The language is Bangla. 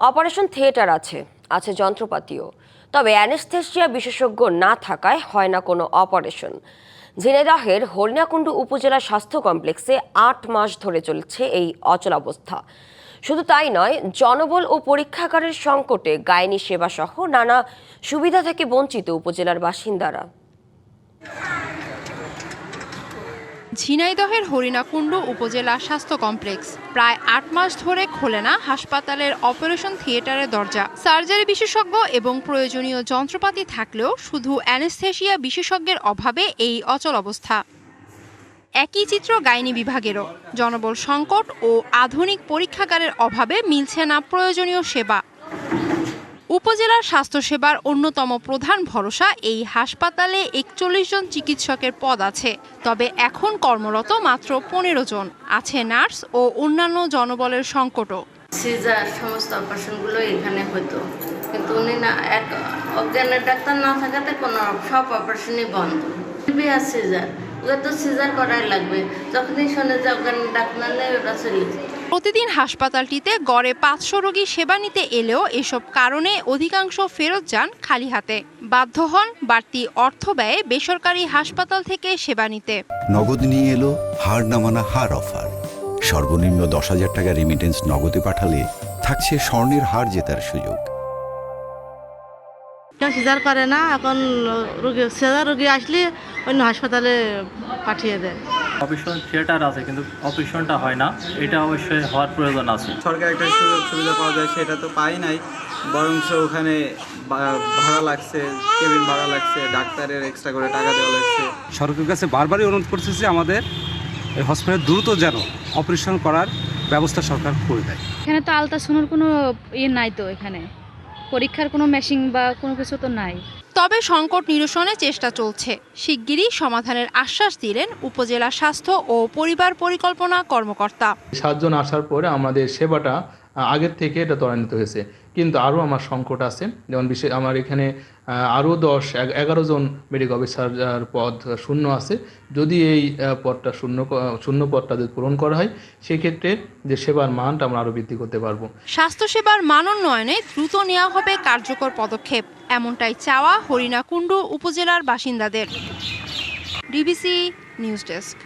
অপারেশন থিয়েটার আছে যন্ত্রপাতিও, তবে অ্যানেস্থেসিয়া বিশেষজ্ঞ না থাকায় হয় না কোনো অপারেশন। ঝিনাইদহের হরিণাকুণ্ডু উপজেলা স্বাস্থ্য কমপ্লেক্সে ৮ মাস ধরে চলছে এই অচলাবস্থা। শুধু তাই নয়, জনবল ও পরীক্ষাগারের সংকটে গাইনি সেবা সহ নানা সুবিধা থেকে বঞ্চিত উপজেলার বাসিন্দারা। ঝিনাইদহের হরিণাকুণ্ডু উপজেলা স্বাস্থ্য কমপ্লেক্স প্রায় ৮ মাস ধরে খোলে না হাসপাতালের অপারেশন থিয়েটারের দরজা। সার্জারি বিশেষজ্ঞ এবং প্রয়োজনীয় যন্ত্রপাতি থাকলেও শুধু অ্যানেস্থেসিয়া বিশেষজ্ঞের অভাবে এই অচল অবস্থা। একই চিত্র গাইনি বিভাগেরও। জনবল সংকট ও আধুনিক পরীক্ষাগারের অভাবে মিলছে না প্রয়োজনীয় সেবা। উপজেলার স্বাস্থ্যসেবার অন্যতম প্রধান ভরসা এই হাসপাতালে ৪১ জন চিকিৎসকের পদ আছে, তবে এখন কর্মরত মাত্র ১৫ জন। আছে নার্স ও অন্যান্য জনবলের সংকটও। সিজার সমস্ত অপারেশনগুলো এখানে হতো, কিন্তু উনি না এক অজ্ঞানের ডাক্তার না থাকাতে কোনো সব অপারেশনই বন্ধ। সিজার ওদের তো সিজার করাই লাগবে, যখনই শোনে যে অজ্ঞানের ডাক্তার নেই ওরা চলে। প্রতিদিন হাসপাতালটিতে গড়ে ৫০০ রোগী সেবা নিতে এলেও এসব কারণে অধিকাংশ ফেরত যান খালি হাতে। বাধ্য হন বাড়তি অর্থ ব্যয়ে বেসরকারি হাসপাতাল থেকে সেবা নিতে। নগদ নিয়ে এলো হার না মানা হার অফার। সর্বনিম্ন ১০,০০০ টাকা রেমিটেন্স নগদে পাঠালে থাকছে স্বর্ণের হার জেতার সুযোগ। সিজার করে না, এখন সিজার রোগী আসলে অন্য হাসপাতালে পাঠিয়ে দেয়। অপারেশন থিয়েটার আছে কিন্তু অপারেশনটা হয় না, এটা অবশ্যই হওয়ার প্রয়োজন আছে। সরকার একটা সুযোগ সুবিধা পাওয়া যায় সেটা তো পাই নাই, বরঞ্চ ওখানে ভাড়া লাগছে, কেবিন ভাড়া লাগছে, ডাক্তারের এক্সট্রা করে টাকা দেওয়া লাগছে। সরকারের কাছে বারবারই অনুরোধ করতেছি আমাদের এই হসপিটালে দ্রুত যেন অপারেশন করার ব্যবস্থা সরকার করে দেয়। এখানে তো আলট্রাসাউন্ডের কোনো নাই, তো এখানে পরীক্ষার কোনো মেশিন বা কোনো কিছু তো নাই। তবে সংকট নিরসনে চেষ্টা চলছে। শিগগিরই সমাধানের আশ্বাস দিলেন উপজেলা স্বাস্থ্য ও পরিবার পরিকল্পনা কর্মকর্তা। ৭ জন আসার পরে আমাদের সেবাটা আগের থেকে এটা ত্বরান্বিত হয়েছে, কিন্তু আরও আমার সংকট আছে। যেমন বিশেষ আমার এখানে আরও ১১ জন মেডিকেল অফিসার পদ শূন্য আছে। যদি এই পদটা শূন্য পদটা যদি পূরণ করা হয়, সেক্ষেত্রে যে সেবার মানটা আমরা আরও বৃদ্ধি করতে পারবো। স্বাস্থ্যসেবার মান উন্নয়নে দ্রুত নেওয়া হবে কার্যকর পদক্ষেপ, এমনটাই চাওয়া হরিণাকুণ্ডু উপজেলার বাসিন্দাদের। DBC news desk.